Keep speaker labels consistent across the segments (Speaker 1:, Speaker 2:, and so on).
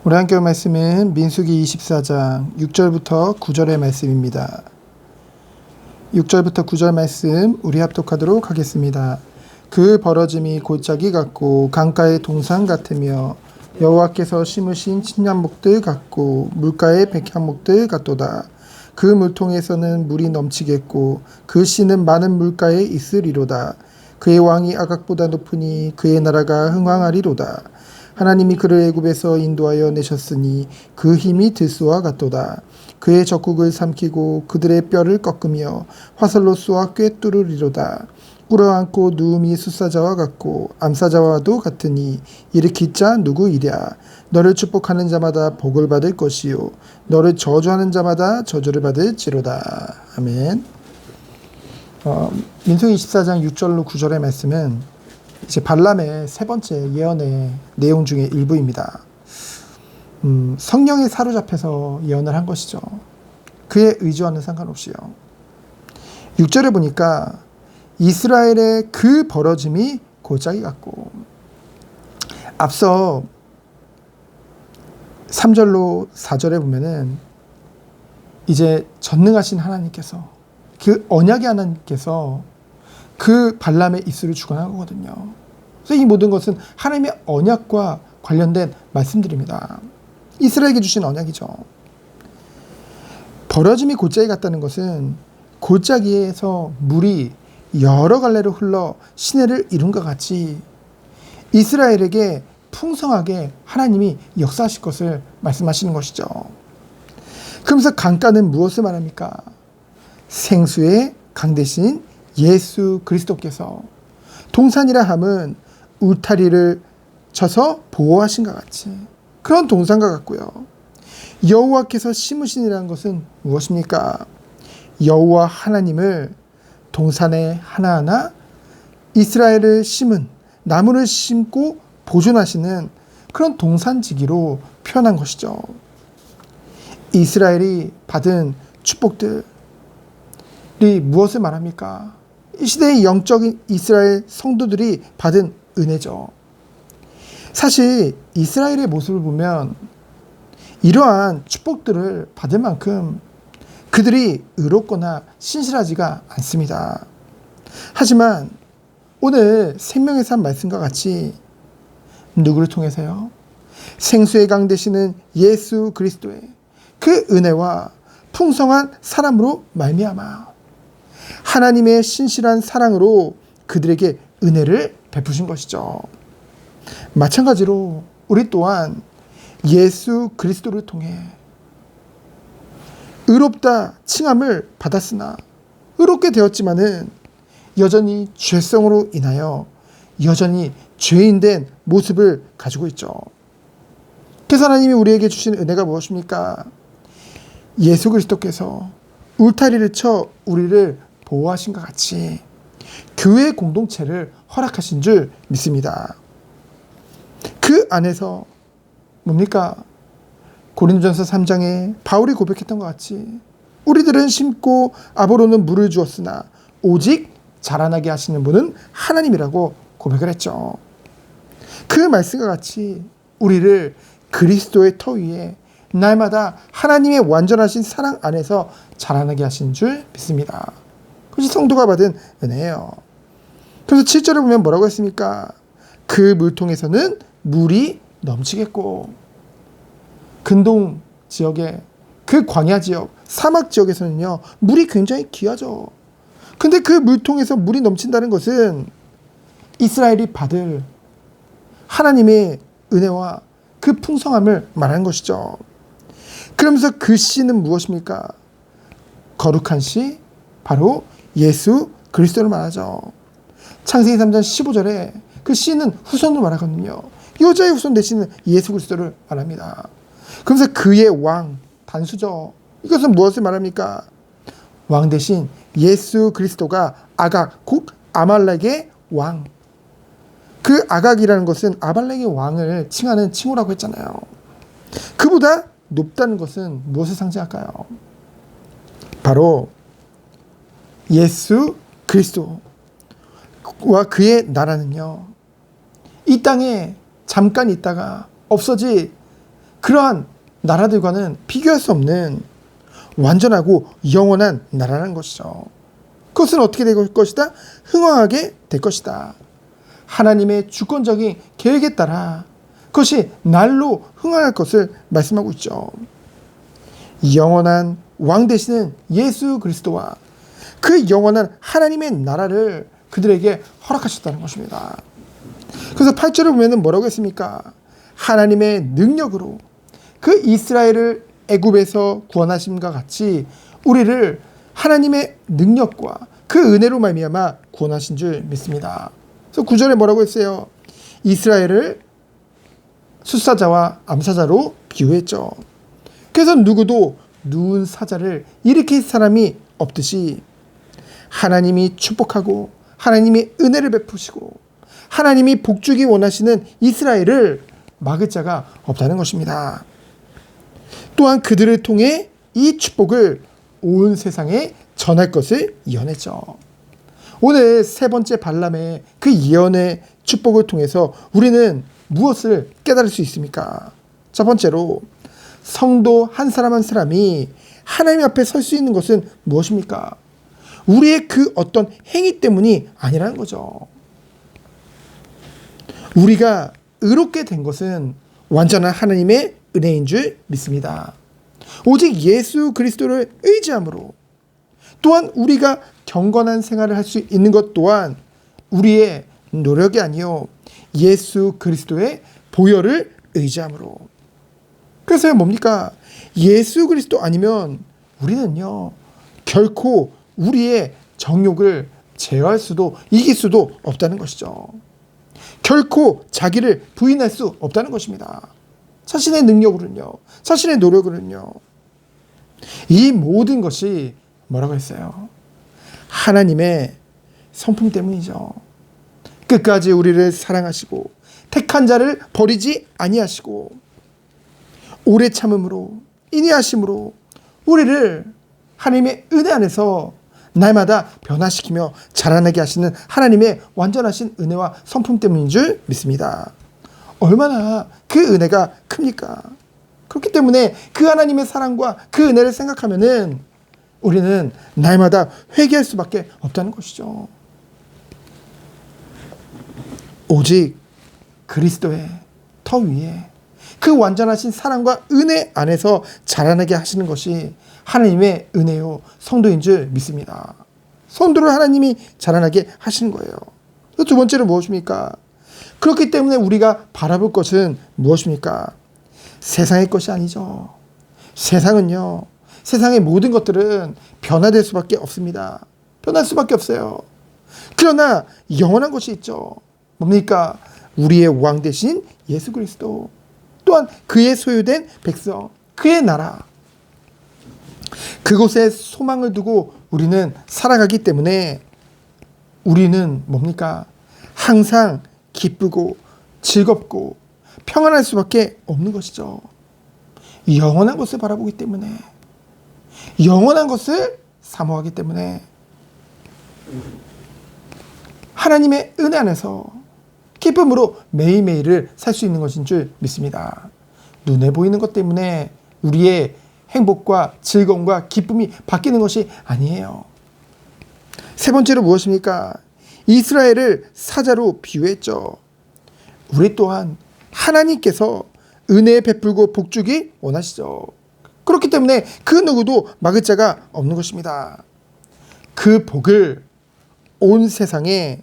Speaker 1: 오늘 함께 볼 말씀은 민수기 24장 6절부터 9절의 말씀입니다. 6절부터 9절 말씀 우리 합독하도록 하겠습니다. 그 벌어짐이 골짜기 같고 강가의 동산 같으며 여호와께서 심으신 침략목들 같고 물가의 백향목들 같도다. 그 물통에서는 물이 넘치겠고 그 씨는 많은 물가에 있으리로다. 그의 왕이 아각보다 높으니 그의 나라가 흥왕하리로다. 하나님이 그를 애굽에서 인도하여 내셨으니 그 힘이 들소와 같도다. 그의 적국을 삼키고 그들의 뼈를 꺾으며 화살로 쏘아 꿰뚫으리로다. 꿇어앉고 누움이 숫사자와 같고 암사자와도 같으니 일으킬 자 누구이랴. 너를 축복하는 자마다 복을 받을 것이요 너를 저주하는 자마다 저주를 받을지로다. 아멘. 민수기 24장 6절로 9절의 말씀은 이제 발람의 세 번째 예언의 내용 중에 일부입니다. 성령에 사로잡혀서 예언을 한 것이죠. 그의 의지와는 상관없이요. 6절에 보니까 이스라엘의 그 벌어짐이 골짜기 같고, 앞서 3절로 4절에 보면은 이제 전능하신 하나님께서, 그 언약의 하나님께서 그 발람의 입술을 주관한 거거든요. 그래서 이 모든 것은 하나님의 언약과 관련된 말씀들입니다. 이스라엘에게 주신 언약이죠. 벌어짐이 골짜기 같다는 것은 골짜기에서 물이 여러 갈래로 흘러 시내를 이룬 것 같이 이스라엘에게 풍성하게 하나님이 역사하실 것을 말씀하시는 것이죠. 그러면서 강가는 무엇을 말합니까? 생수의 강 대신 예수 그리스도께서 동산이라 함은 울타리를 쳐서 보호하신 것 같이 그런 동산과 같고요. 여호와께서 심으신이라는 것은 무엇입니까? 여호와 하나님을 동산에 하나하나 이스라엘을 심은 나무를 심고 보존하시는 그런 동산지기로 표현한 것이죠. 이스라엘이 받은 축복들이 무엇을 말합니까? 이 시대의 영적인 이스라엘 성도들이 받은 은혜죠. 사실 이스라엘의 모습을 보면 이러한 축복들을 받을 만큼 그들이 의롭거나 신실하지가 않습니다. 하지만 오늘 생명의 산 말씀과 같이 누구를 통해서요? 생수의 강 되시는 예수 그리스도의 그 은혜와 풍성한 사랑으로 말미암아 하나님의 신실한 사랑으로 그들에게 은혜를 베푸신 것이죠. 마찬가지로 우리 또한 예수 그리스도를 통해 의롭다 칭함을 받았으나 의롭게 되었지만은 여전히 죄성으로 인하여 여전히 죄인된 모습을 가지고 있죠. 그래서 하나님이 우리에게 주신 은혜가 무엇입니까? 예수 그리스도께서 울타리를 쳐 우리를 보호하신 것 같이 교회 공동체를 허락하신 줄 믿습니다. 그 안에서 뭡니까? 고린도전서 3장에 바울이 고백했던 것 같이 우리들은 심고 아보로는 물을 주었으나 오직 자라나게 하시는 분은 하나님이라고 고백을 했죠. 그 말씀과 같이 우리를 그리스도의 터 위에 날마다 하나님의 완전하신 사랑 안에서 자라나게 하신 줄 믿습니다. 그것이 성도가 받은 은혜예요. 그래서 7절에 보면 뭐라고 했습니까? 그 물통에서는 물이 넘치겠고, 근동 지역의 그 광야 지역, 사막 지역에서는요, 물이 굉장히 귀하죠. 근데 그 물통에서 물이 넘친다는 것은 이스라엘이 받을 하나님의 은혜와 그 풍성함을 말하는 것이죠. 그러면서 그 씨는 무엇입니까? 거룩한 씨, 바로 예수 그리스도를 말하죠. 창세기 3장 15절에 그 씨는 후손으로 말하거든요. 여자의 후손 되시는 예수 그리스도를 말합니다. 그러면서 그의 왕, 단수죠. 이것은 무엇을 말합니까? 왕 대신 예수 그리스도가 아각, 곧 아말렉의 왕. 그 아각이라는 것은 아말렉의 왕을 칭하는 칭호라고 했잖아요. 그보다 높다는 것은 무엇을 상징할까요? 바로 예수 그리스도와 그의 나라는요, 이 땅에 잠깐 있다가 없어질 그러한 나라들과는 비교할 수 없는 완전하고 영원한 나라라는 것이죠. 그것은 어떻게 될 것이다? 흥왕하게 될 것이다. 하나님의 주권적인 계획에 따라 그것이 날로 흥할 것을 말씀하고 있죠. 영원한 왕 되시는 예수 그리스도와 그 영원한 하나님의 나라를 그들에게 허락하셨다는 것입니다. 그래서 8절을 보면 뭐라고 했습니까? 하나님의 능력으로 그 이스라엘을 애굽에서 구원하심과 같이 우리를 하나님의 능력과 그 은혜로 말미암아 구원하신 줄 믿습니다. 그래서 9절에 뭐라고 했어요? 이스라엘을 숫사자와 암사자로 비유했죠. 그래서 누구도 누운 사자를 일으킬 사람이 없듯이 하나님이 축복하고 하나님이 은혜를 베푸시고 하나님이 복주기 원하시는 이스라엘을 막을 자가 없다는 것입니다. 또한 그들을 통해 이 축복을 온 세상에 전할 것을 예언했죠. 오늘 세 번째 발람의 그 예언의 축복을 통해서 우리는 무엇을 깨달을 수 있습니까? 첫 번째로 성도 한 사람 한 사람이 하나님 앞에 설 수 있는 것은 무엇입니까? 우리의 그 어떤 행위 때문이 아니라는 거죠. 우리가 의롭게 된 것은 완전한 하나님의 은혜인 줄 믿습니다. 오직 예수 그리스도를 의지함으로 또한 우리가 경건한 생활을 할 수 있는 것 또한 우리의 노력이 아니요 예수 그리스도의 보혈을 의지함으로. 그래서 뭡니까? 예수 그리스도 아니면 우리는요 결코 우리의 정욕을 제어할 수도 이길 수도 없다는 것이죠. 결코 자기를 부인할 수 없다는 것입니다. 자신의 능력으로는요, 자신의 노력으로는요. 이 모든 것이 뭐라고 했어요? 하나님의 성품 때문이죠. 끝까지 우리를 사랑하시고 택한 자를 버리지 아니하시고 오래 참음으로 인내하심으로 우리를 하나님의 은혜 안에서 날마다 변화시키며 자라나게 하시는 하나님의 완전하신 은혜와 성품 때문인 줄 믿습니다. 얼마나 그 은혜가 큽니까? 그렇기 때문에 그 하나님의 사랑과 그 은혜를 생각하면은 우리는 날마다 회개할 수밖에 없다는 것이죠. 오직 그리스도의 터 위에 그 완전하신 사랑과 은혜 안에서 자라나게 하시는 것이 하나님의 은혜요 성도인 줄 믿습니다. 성도를 하나님이 자라나게 하시는 거예요. 두 번째는 무엇입니까? 그렇기 때문에 우리가 바라볼 것은 무엇입니까? 세상의 것이 아니죠. 세상은요, 세상의 모든 것들은 변화될 수밖에 없습니다. 변할 수밖에 없어요. 그러나 영원한 것이 있죠. 뭡니까? 우리의 왕 대신 예수 그리스도, 또한 그의 소유된 백성, 그의 나라, 그곳에 소망을 두고 우리는 살아가기 때문에 우리는 뭡니까? 항상 기쁘고 즐겁고 평안할 수밖에 없는 것이죠. 영원한 것을 바라보기 때문에, 영원한 것을 사모하기 때문에 하나님의 은혜 안에서 기쁨으로 매일매일을 살 수 있는 것인 줄 믿습니다. 눈에 보이는 것 때문에 우리의 행복과 즐거움과 기쁨이 바뀌는 것이 아니에요. 세 번째로 무엇입니까? 이스라엘을 사자로 비유했죠. 우리 또한 하나님께서 은혜 베풀고 복주기 원하시죠. 그렇기 때문에 그 누구도 막을 자가 없는 것입니다. 그 복을 온 세상에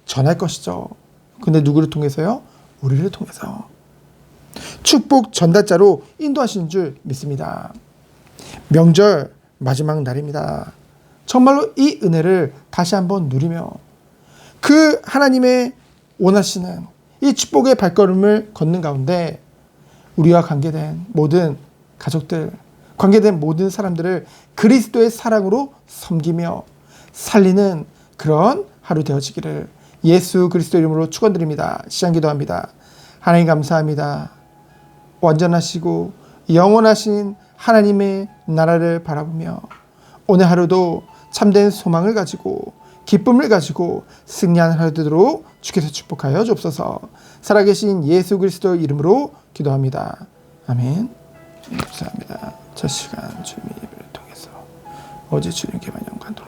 Speaker 1: 전할 것이죠. 근데 누구를 통해서요? 우리를 통해서. 축복 전달자로 인도하시는 줄 믿습니다. 명절 마지막 날입니다. 정말로 이 은혜를 다시 한번 누리며 그 하나님의 원하시는 이 축복의 발걸음을 걷는 가운데 우리와 관계된 모든 가족들, 관계된 모든 사람들을 그리스도의 사랑으로 섬기며 살리는 그런 하루 되어지기를 예수 그리스도 이름으로 축원드립니다. 시간 기도합니다. 하나님 감사합니다. 완전하시고 영원하신 하나님의 나라를 바라보며 오늘 하루도 참된 소망을 가지고 기쁨을 가지고 승리하는 하루 되도록 주께서 축복하여 주옵소서. 살아계신 예수 그리스도 이름으로 기도합니다. 아멘. 감사합니다. 첫 시간 주님의 예배를 통해서 어제 주님께만 영광 돌려